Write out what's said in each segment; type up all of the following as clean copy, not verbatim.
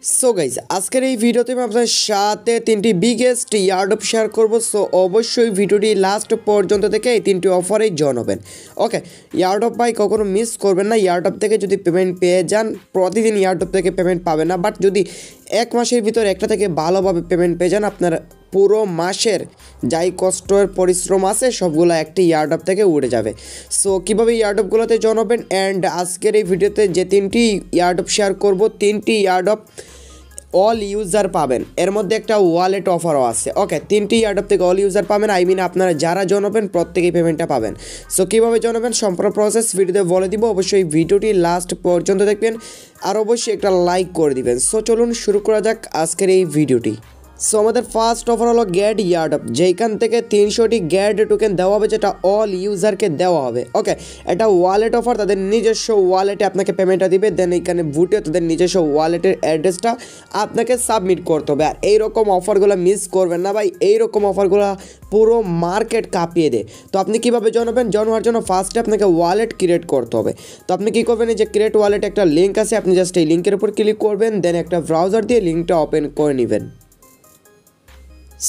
So guys আজকের এই ভিডিওতে আমি আপনাদের সাথে তিনটি বিগেস্ট ইয়ারডপ শেয়ার করব। সো অবশ্যই ভিডিওটি লাস্ট পর্যন্ত থেকে এই তিনটি অফারেই জানাবেন। ওকে, ইয়ারডপ ভাই কখনো মিস করবেন না। ইয়ারডপ থেকে যদি পেমেন্ট পেয়ে যান, প্রতিদিন ইয়ারডপ থেকে পেমেন্ট পাবেন না, বাট যদি এক মাসের ভিতর একটা থেকে ভালোভাবে পেমেন্ট পেয়ে যান, আপনার পুরো মাসের যাই কষ্টের পরিশ্রম আছে সবগুলো একটি ইয়ারডপ থেকে উড়ে যাবে। সো কীভাবে ইয়ারডপগুলোতে জানাবেন, অ্যান্ড আজকের এই ভিডিওতে যে তিনটি ইয়ারডপ শেয়ার করব, তিনটি ইয়ারডপ অল ইউজার পাবেন, এর মধ্যে একটা ওয়ালেট অফারও আছে। ওকে, তিনটি ইয়ারডপ থেকে অল ইউজার পাবেন, আই মিন আপনারা যারা জানাবেন প্রত্যেকেই পেমেন্টটা পাবেন। সো কীভাবে জানাবেন সম্পূর্ণ প্রসেস ভিডিওতে বলে দিব, অবশ্যই ভিডিওটি লাস্ট পর্যন্ত দেখবেন আর অবশ্যই একটা লাইক করে দিবেন। সো চলুন শুরু করা যাক আজকের এই ভিডিওটি। সো আমাদের ফার্স্ট অফার হলো গ্যাড ইয়ারডপ, যেখান থেকে 300টি গ্যাড টোকেন দেওয়া হবে, যেটা অল ইউজারকে দেওয়া হবে। ওকে, এটা ওয়ালেট অফার, তাদের নিজস্ব ওয়ালেটে আপনাকে পেমেন্টটা দিবে, দেন এখানে বুটে তাদের নিজস্ব ওয়ালেটের অ্যাড্রেসটা আপনাকে সাবমিট করতে হবে। আর এইরকম অফারগুলো মিস করবেন না ভাই, এইরকম অফারগুলো পুরো মার্কেট কাঁপিয়ে দেয়। তো আপনি কীভাবে জানাবেন, জানার জন্য ফার্স্টে আপনাকে ওয়ালেট ক্রিয়েট করতে হবে। তো আপনি কী করবেন, এই যে ক্রিয়েট ওয়ালেট একটা লিঙ্ক আছে, আপনি জাস্ট এই লিঙ্কের উপর ক্লিক করবেন, দেন একটা ব্রাউজার দিয়ে লিঙ্কটা ওপেন করে নেবেন।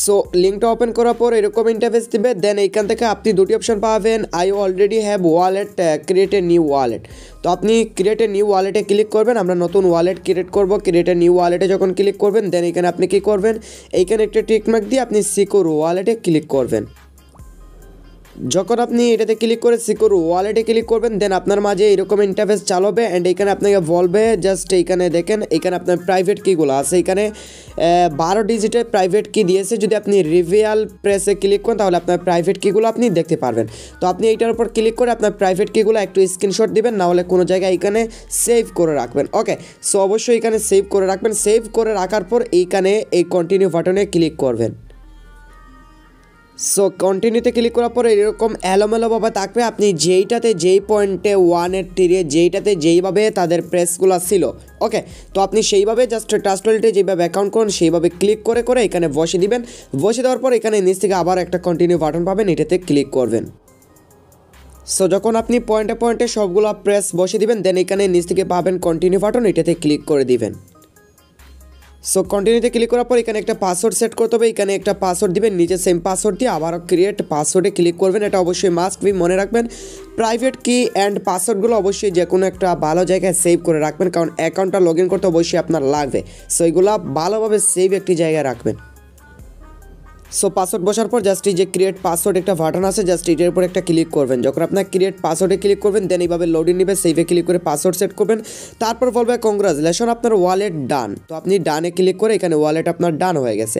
সো লিঙ্কটা ওপেন করার পর এরকম ইন্টারফেস দিবে, দেন এইখান থেকে আপনি দুটি অপশন পাবেন, I already have wallet, create a new wallet. তো আপনি ক্রিয়েট এ নিউ ওয়ালেটে ক্লিক করবেন, আমরা নতুন ওয়ালেট ক্রিয়েট করব। ক্রিয়েট এ নিউ ওয়ালেটে যখন ক্লিক করবেন, দেন এখানে আপনি কী করবেন, এইখানে একটা টিকমার্ক দিয়ে আপনি সিকিউর ওয়ালেটে ক্লিক করবেন। যখন আপনি এটাতে ক্লিক করে সিকিউর ওয়ালেটে ক্লিক করবেন, দেন আপনার মাঝে এরকম ইন্টারফেস চালু হবে, অ্যান্ড এখানে আপনাকে বলবে জাস্ট এইখানে দেখেন, এখানে আপনার প্রাইভেট কিগুলো আছে, এখানে 12 ডিজিটের প্রাইভেট কি দিয়েছে। যদি আপনি রিভিয়াল প্রেসে ক্লিক করেন তাহলে আপনার প্রাইভেট কিগুলো আপনি দেখতে পারবেন। তো আপনি এইটার উপর ক্লিক করে আপনার প্রাইভেট কিগুলো একটু স্ক্রিনশট দিবেন, না হলে কোনো জায়গায় এখানে সেভ করে রাখবেন। ওকে, সো অবশ্যই এখানে সেভ করে রাখবেন। সেভ করে রাখার পর এইখানে এই কন্টিনিউ বাটনে ক্লিক করবেন। সো কন্টিনিউতে ক্লিক করার পরে এরকম এলোমেলোভাবে থাকবে, আপনি যেইটাতে যেই পয়েন্টে 1-এর টিরে যেইটাতে যেইভাবে তাদের প্রেসগুলো ছিল, ওকে, তো আপনি সেইভাবে জাস্ট ট্রাস্ট ওয়ালেটে যেভাবে অ্যাকাউন্ট করেন সেইভাবে ক্লিক করে করে এখানে বসে দিবেন। বসে দেওয়ার পর এখানে নিচ থেকে আবার একটা কন্টিনিউ বাটন পাবেন, এটাতে ক্লিক করবেন। সো যখন আপনি পয়েন্টে পয়েন্টে সবগুলো প্রেস বসে দিবেন, দেন এখানে নিচ থেকে পাবেন কন্টিনিউ বাটন, এটাতে ক্লিক করে দিবেন। সো কন্টিনিউতে ক্লিক করার পর এখানে একটা পাসওয়ার্ড সেট করতে হবে, এখানে একটা পাসওয়ার্ড দিবেন, নিচে সেম পাসওয়ার্ড দিয়ে আবারও ক্রিয়েট পাসওয়ার্ডে ক্লিক করবেন। এটা অবশ্যই মাস্ট বি মনে রাখবেন, প্রাইভেট কি অ্যান্ড পাসওয়ার্ডগুলো অবশ্যই যে কোনো একটা ভালো জায়গায় সেভ করে রাখবেন, কারণ অ্যাকাউন্টটা লগ ইন করতে অবশ্যই আপনার লাগবে। সো এগুলো ভালোভাবে সেভ একটি জায়গায় রাখবেন। সো পাসওয়ার্ড বসার পর জাস্ট এই যে ক্রিয়েট পাসওয়ার্ড একটা বাটন আছে, জাস্ট এটার উপর একটা ক্লিক করবেন। যখন আপনার ক্রিয়েট পাসওয়ার্ডে ক্লিক করবেন, দেন এইভাবে লোডিং নেবে, সেভে ক্লিক করে পাসওয়ার্ড সেট করবেন। তারপর বলবে কংগ্রাচুলেশন, আপনার ওয়ালেট ডান। তো আপনি ডানে ক্লিক করে এখানে ওয়ালেট আপনার ডান হয়ে গেছে।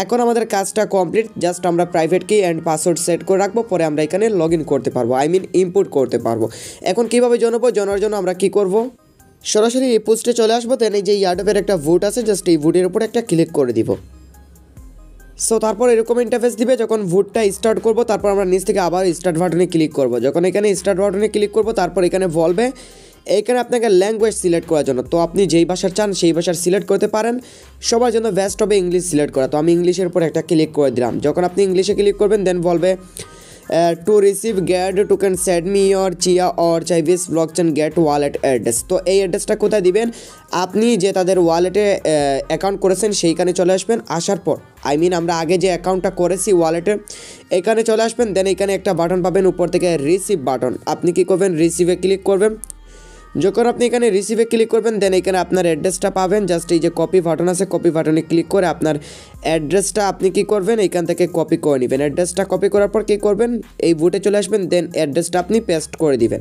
এখন আমাদের কাজটা কমপ্লিট, জাস্ট আমরা প্রাইভেট কি অ্যান্ড পাসওয়ার্ড সেট করে রাখবো, পরে আমরা এখানে লগ ইন করতে পারবো, আই মিন ইনপুট করতে পারবো। এখন কীভাবে জানার জন্য আমরা কী করব, সরাসরি এই পোস্টে চলে আসবো, দেন এই যে ইয়ারডপের একটা ভোট আছে, জাস্ট এই ভোটের উপর একটা ক্লিক করে দিব। সো তারপর এরকম ইন্টারফেস দিবে, যখন ভোটটা স্টার্ট করব তারপর আমরা নিচ থেকে আবার স্টার্ট বাটনে ক্লিক করব। যখন এখানে স্টার্ট বাটনে ক্লিক করব তারপর এখানে বলবে এইখানে আপনাকে ল্যাঙ্গুয়েজ সিলেক্ট করার জন্য। তো আপনি যেই ভাষা চান সেই ভাষার সিলেক্ট করতে পারেন, সবার জন্য বেস্ট হবে ইংলিশ সিলেক্ট করা। তো আমি ইংলিশের উপর একটা ক্লিক করে দিলাম। যখন আপনি ইংলিশে ক্লিক করবেন, দেন বলবে to receive GAD token send me your Chia or Chives blockchain get wallet address. তো এই অ্যাড্রেসটা কোথায় দিবেন, আপনি যে তাদের ওয়ালেটে অ্যাকাউন্ট করেছেন সেইখানে চলে আসবেন। আসার পর আই মিন আমরা আগে যে অ্যাকাউন্টটা করেছি ওয়ালেটে, এখানে চলে আসবেন। দেন এখানে একটা বাটন পাবেন উপর থেকে রিসিভ বাটন, আপনি কী করবেন, রিসিভে ক্লিক করবেন। যখন আপনি এখানে রিসিভে ক্লিক করবেন, দেন এখানে আপনার অ্যাড্রেসটা পাবেন, জাস্ট এই যে কপি বাটন আছে, কপি বাটনে ক্লিক করে আপনার অ্যাড্রেসটা আপনি কী করবেন, এখান থেকে কপি করে নেবেন। অ্যাড্রেসটা কপি করার পর কী করবেন, এই বুটে চলে আসবেন, দেন অ্যাড্রেসটা আপনি পেস্ট করে দিবেন।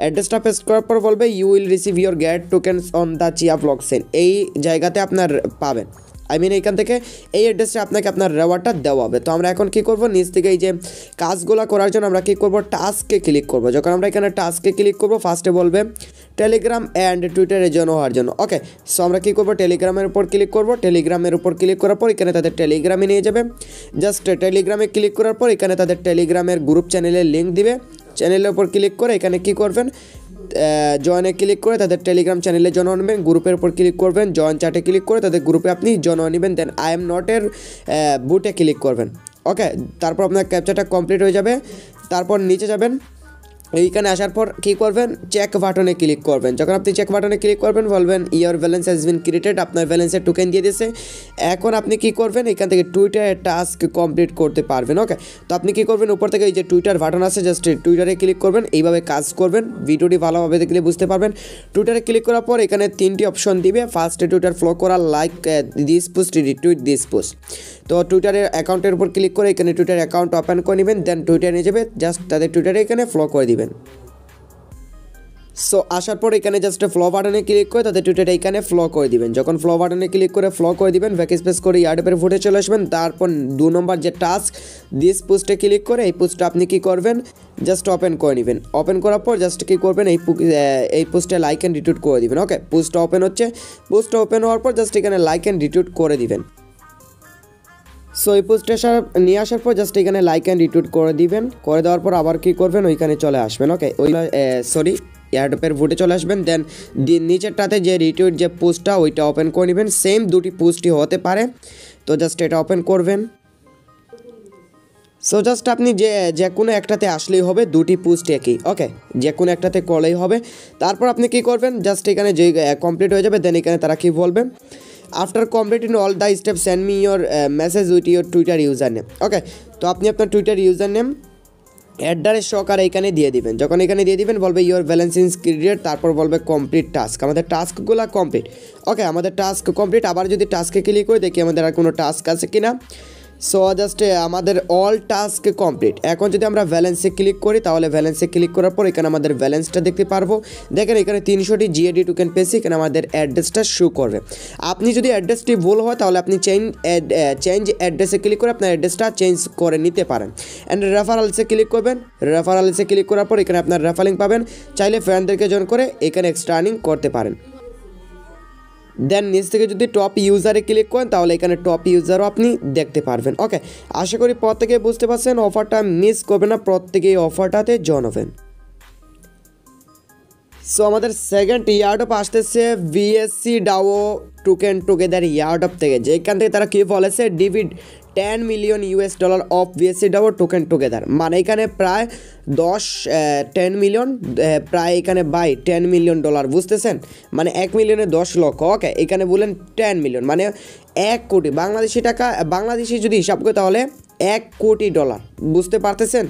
অ্যাড্রেসটা পেস্ট করার পর বলবে you will receive your GAD tokens on the Chia blockchain, এই জায়গাতে আপনার পাবেন, আই মিন এইখান থেকে এই অ্যাড্রেসে আপনাকে আপনার রেওয়ার্ডটা দেওয়া হবে। তো আমরা এখন কী করব, নিচ থেকে এই যে কাজগুলো করার জন্য আমরা কী করব, টাস্কে ক্লিক করব। যখন আমরা এখানে টাস্কে ক্লিক করব, ফার্স্টে বলবে টেলিগ্রাম অ্যান্ড টুইটারে জয়েন হওয়ার জন্য। ওকে, সো আমরা কী করব, টেলিগ্রামের উপর ক্লিক করব। টেলিগ্রামের উপর ক্লিক করার পর এখানে তাদের টেলিগ্রামে নিয়ে যাবে। জাস্ট টেলিগ্রামে ক্লিক করার পর এখানে তাদের টেলিগ্রামের গ্রুপ চ্যানেলের লিঙ্ক দিবে। চ্যানেলের উপর ক্লিক করে এখানে কী করবেন, জয়েনে ক্লিক করে তাদের টেলিগ্রাম চ্যানেলে জয়েন নেবেন। গ্রুপের উপর ক্লিক করবেন, জয়েন চ্যাটে ক্লিক করে তাদের গ্রুপে আপনি জয়েন নেবেন। দেন আই এম নটের বুটে ক্লিক করবেন। ওকে, তারপর আপনার ক্যাপচারটা কমপ্লিট হয়ে যাবে। তারপর নিচে যাবেন, এইখানে আসার পর কী করবেন, চেক বাটনে ক্লিক করবেন। যখন আপনি চেক বাটনে ক্লিক করবেন বলবেন your balance has been created, আপনার ব্যালেন্সের টোকেন দিয়ে দিয়েছে। এখন আপনি কি করবেন, এখান থেকে টুইটারের টাস্ক কমপ্লিট করতে পারবেন। ওকে, তো আপনি কি করবেন, উপর থেকে এই যে টুইটার বাটন আছে জাস্ট টুইটারে ক্লিক করবেন, এইভাবে কাজ করবেন। ভিডিওটি ভালোভাবে দেখলে বুঝতে পারবেন। টুইটারে ক্লিক করার পর এখানে 3টি অপশন দিবে। ফার্স্টে টুইটার ফলো করা, like this post, retweet this post. তো টুইটারের অ্যাকাউন্টের উপর ক্লিক করে এখানে টুইটার অ্যাকাউন্ট ওপেন করে নেবেন, দেন টুইটারে নিয়ে যাবে, জাস্ট তাদের টুইটারে এখানে ফলো করে দিবেন। সো আসার পর এখানে জাস্ট ফ্লো বাটনে ক্লিক করে তাদের টুইটারটা এখানে ফলো করে দিবেন। যখন ফ্লো বাটনে ক্লিক করে ফলো করে দিবেন, ব্যাক স্পেস করে ইয়ারডপের ফুটে চলে আসবেন। তারপর 2 নম্বর যে টাস্ক দিস পোস্টে ক্লিক করে এই পোস্টটা আপনি কি করবেন, জাস্ট ওপেন করে নেবেন। ওপেন করার পর জাস্ট কী করবেন, এই পোস্টে লাইক অ্যান্ড রিটুইট করে দিবেন। ওকে, পোস্টটা ওপেন হচ্ছে, পোস্টটা ওপেন হওয়ার পর জাস্ট এখানে লাইক অ্যান্ড রিটুইট করে দিবেন। সো এই পোস্টে নিয়ে আসার পর জাস্ট এখানে লাইক অ্যান্ড রিটুইট করে দিবেন। করে দেওয়ার পর আবার কী করবেন, ওইখানে চলে আসবেন। ওকে, এয়ারডপের ভোটে চলে আসবেন। দেন নিচেরটাতে যে রিটুইট যে পোস্টটা ওইটা ওপেন করে নেবেন। সেম 2টি পোস্টই হতে পারে, তো জাস্ট এটা ওপেন করবেন। সো জাস্ট আপনি যে কোনো একটাতে আসলেই হবে, 2টি পোস্ট একই। ওকে, যে কোনো একটাতে করলেই হবে। তারপর আপনি কি করবেন, জাস্ট এখানে যে কমপ্লিট হয়ে যাবে, দেন এখানে তারা কি বলবে, after completing all the step send me your message with your Twitter user name. Okay, তো আপনি আপনার টুইটার ইউজার নেম অ্যাড্রেস সহকারে এখানে দিয়ে দিবেন। যখন এখানে দিয়ে দিবেন বলবে ইয়োর ব্যালেন্স ইজ ক্রিয়েটেড, তারপর বলবে কমপ্লিট টাস্ক। আমাদের টাস্কগুলো কমপ্লিট। ওকে, আমাদের টাস্ক কমপ্লিট। আবার যদি টাস্কে ক্লিক করে দেখি আমাদের আর কোনো টাস্ক আছে কিনা। সো জাস্ট আমাদের অল টাস্ক কমপ্লিট। এখন যদি আমরা ব্যালেন্সে ক্লিক করি তাহলে ব্যালেন্সে ক্লিক করার পর এখানে আমাদের ব্যালেন্সটা দেখতে পারবো। দেখেন এখানে 300টি জিএডি টোকেন পেয়েছি। এখানে আমাদের অ্যাড্রেসটা শো করবে। আপনি যদি অ্যাড্রেসটি ভুল হয় তাহলে আপনি চেঞ্জ অ্যাড্রেসে ক্লিক করে আপনার অ্যাড্রেসটা চেঞ্জ করে নিতে পারেন। অ্যান্ড রেফারেলসে ক্লিক করবেন। রেফারেলসে ক্লিক করার পর এখানে আপনার রেফারেল পাবেন। চাইলে ফ্রেন্ডদেরকে জয়েন করে এখানে এক্সট্রা আর্নিং করতে পারেন। দেন নিচ থেকে যদি টপ ইউজারে ক্লিক করেন তাহলে এখানে টপ ইউজারও আপনি দেখতে পারবেন। ওকে, আশা করি প্রত্যেকে বুঝতে পারছেন। অফারটা মিস করবেন না, প্রত্যেকে এই অফারটাতে জয়েন হবেন। সো আমাদের সেকেন্ড ইয়ারডপ আসতেছে VSC DAO token together airdrop থেকে, যেখান থেকে তারা কী বলেছে, ডিভিড $10 million of VSC DAO token together. মানে এখানে প্রায় 10 মিলিয়ন, প্রায় এখানে বাই $10 মিলিয়ন, বুঝতেছেন, মানে 1 মিলিয়নে 10 লক্ষ। ওকে, এখানে বললেন 10 মিলিয়ন মানে 1 কোটি বাংলাদেশি টাকা। বাংলাদেশি যদি হিসাব করে তাহলে $1 কোটি। বুঝতে পারতেছেন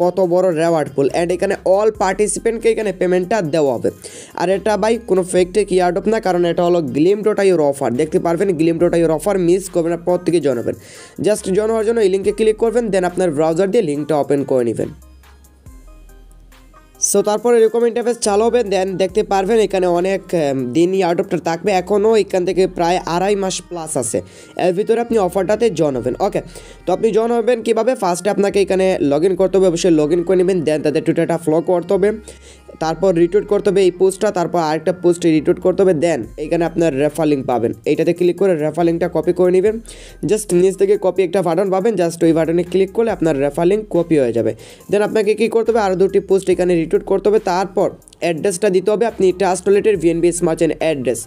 কত বড় রেওয়ার্ড পুল। অ্যান্ড এখানে অল পার্টিসিপেন্টকে এখানে পেমেন্টটা দেওয়া হবে। আর এটা ভাই কোনো ফেক টেক ইয়ারডপ না, কারণ এটা হলো glim.io অফার। দেখতে পারবেন glim.io অফার, মিস করবেন না, প্রত্যেকে জানাবেন। জাস্ট জয়েন হওয়ার জন্য এই লিঙ্কে ক্লিক করবেন, দেন আপনার ব্রাউজার দিয়ে লিঙ্কটা ওপেন করে নেবেন। সো তারপর এরকম ইন্টারফেস চালু হবে। দেন দেখতে পারবেন এখানে অনেক দিন ইয়ারডপটা থাকবে। এখনও এখান থেকে প্রায় 2.5 মাস প্লাস আছে। এর ভিতরে আপনি অফারটাতে জয়েন হবেন। ওকে, তো আপনি জয়েন হবেন কীভাবে, ফার্স্টে আপনাকে এখানে লগ ইন করতে হবে, অবশ্যই লগ ইন করে নেবেন। দেন তাদের টুইটারটা ফলো করতে হবে, তারপর রিটুইট করতে হবে এই পোস্টটা, তারপর আরেকটা পোস্টে রিটুইট করতে হবে। দেন এখানে আপনার রেফার লিঙ্ক পাবেন, এইটাতে ক্লিক করে রেফার লিঙ্কটা কপি করে নেবেন। জাস্ট নিচ থেকে কপি একটা বাটন পাবেন, জাস্ট ওই বাটনে ক্লিক করলে আপনার রেফার লিঙ্ক কপি হয়ে যাবে। দেন আপনাকে কী করতে হবে, আরও 2টি পোস্ট এখানে রিটুইট করতে হবে। তারপর অ্যাড্রেসটা দিতে হবে আপনি ট্রাস্ট ওয়ালেটের ভিএনবি স্মার্ট চেইন অ্যাড্রেস।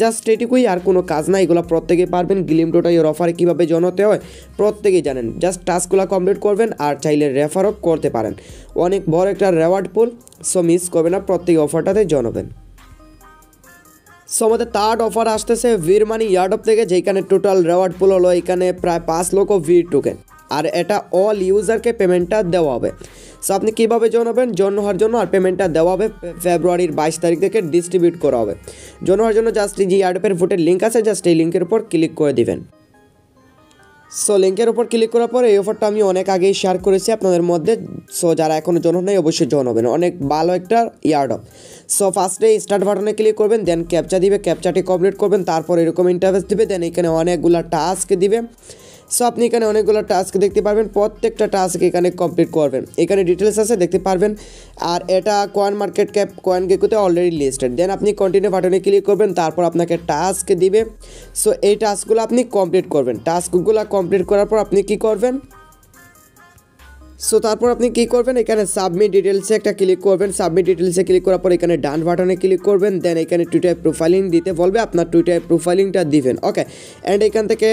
জাস্ট এটুকুই, আর কোনো কাজ না। এগুলো প্রত্যেকেই পারবেন। glim.io অফারে কীভাবে জয়েন হতে হয় প্রত্যেকেই জানেন। জাস্ট টাস্কগুলো কমপ্লিট করবেন, আর চাইলে রেফারও করতে পারেন। অনেক বড় একটা রেওয়ার্ড পুল, সো মিস করবেন না, প্রত্যেক অফারটাতে জয়েন হবেন। সো আমাদের থার্ড অফার আসতেছে ভির মানি ইয়ারডপ থেকে, যেখানে টোটাল রেওয়ার্ড পুল হলো এখানে প্রায় 5 লক্ষ ভির টোকেন। আর এটা অল ইউজারকে পেমেন্টটা দেওয়া হবে। সো আপনি কীভাবে জয়েন হবেন, জয়েন হওয়ার জন্য আর পেমেন্টটা দেওয়া হবে ফেব্রুয়ারির 22 তারিখ থেকে ডিস্ট্রিবিউট করা হবে। জয়েন হওয়ার জন্য জাস্ট যে ইয়ারডপের ফুটের লিঙ্ক আছে, জাস্ট এই লিঙ্কের উপর ক্লিক করে দিবেন। সো লিঙ্কের উপর ক্লিক করার পর এই অফারটা আমি অনেক আগেই শেয়ার করেছি আপনাদের মধ্যে। সো যারা এখনও জয়েন নাই অবশ্যই জয়েন হবেন, অনেক ভালো একটা ইয়ারডপ। সো ফার্স্টে স্টার্ট বাটনে ক্লিক করবেন, দেন ক্যাপচা দিবে, ক্যাপচাটি কমপ্লিট করবেন। তারপর এরকম ইন্টারফেস দিবে, দেন এখানে অনেকগুলো টাস্ক দিবে। সো আপনি এখানে অনেকগুলো টাস্ক দেখতে পারবেন, প্রত্যেকটা টাস্ক এখানে কমপ্লিট করবেন। এখানে ডিটেলস আছে দেখতে পারবেন। আর এটা কয়েন মার্কেট ক্যাপ কয়েন গেকোতে অলরেডি লিস্টেড। দেন আপনি কন্টিনিউ বাটনে ক্লিক করবেন, তারপর আপনাকে টাস্ক দিবে। সো এই টাস্কগুলো আপনি কমপ্লিট করবেন। টাস্কগুলো কমপ্লিট করার পর আপনি কি করবেন, সো তারপর আপনি কী করবেন, এখানে সাবমিট ডিটেলসে একটা ক্লিক করবেন। সাবমিট ডিটেলসে ক্লিক করার পর এখানে ডান বাটনে ক্লিক করবেন। দেন এখানে টুইটার প্রোফাইলিং দিতে বলবে, আপনার টুইটার প্রোফাইলিংটা দিবেন। ওকে, অ্যান্ড এখান থেকে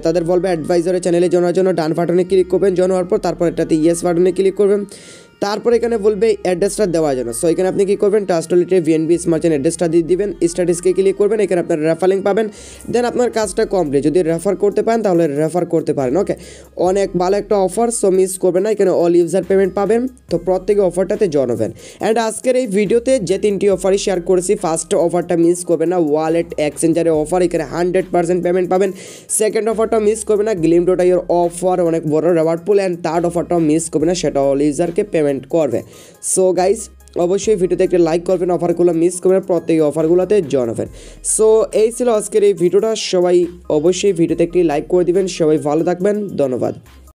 তাদের বলবে অ্যাডভাইজারের চ্যানেলে জানার জন্য ডান বাটনে ক্লিক করবেন। জয়েন হওয়ার পর তারপর এটাতে ইয়েস বাটনে ক্লিক করবেন। তারপর এখানে বলবে অ্যাড্রেসটা দেওয়ার জন্য। সো এখানে আপনি কী করবেন, ট্রাস্ট ওয়ালেটে ভিএনবি স্মার্ট অ্যাড্রেসটা দিয়ে দিবেন, স্ট্যাটাসকে ক্লিক করবেন, এখানে আপনার রেফার লিঙ্ক পাবেন, দেন আপনার কাজটা কমপ্লিট। যদি রেফার করতে পারেন তাহলে রেফার করতে পারেন। ওকে, অনেক ভালো একটা অফার, সো মিস করবেন না। এখানে অল ইউজার পেমেন্ট পাবেন, তো প্রত্যেকে অফারটাতে জয়েন হবেন। অ্যান্ড আজকের এই ভিডিওতে যে 3টি অফারই শেয়ার করেছি, ফার্স্ট অফারটা মিস করবেন না, ওয়ালেট এক্সচেঞ্জারের অফার, এখানে 100% পেমেন্ট পাবেন। সেকেন্ড অফারটা মিস করবেন না, গ্লিম.io অফার, অনেক বড় রেওয়ার্ড পুল। অ্যান্ড থার্ড অফারটাও মিস করবেন না, সেটা অল ইউজারকে পেমেন্ট করবে। সো গাইজ অবশ্যই ভিডিওতে একটা লাইক করবেন, অফারগুলো মিস করবেন, প্রত্যেক অফারগুলোতে জয়েন হবেন। সো এই ছিল আজকের এই ভিডিওটা, সবাই অবশ্যই ভিডিওতে একটি লাইক করে দিবেন। সবাই ভালো থাকবেন, ধন্যবাদ।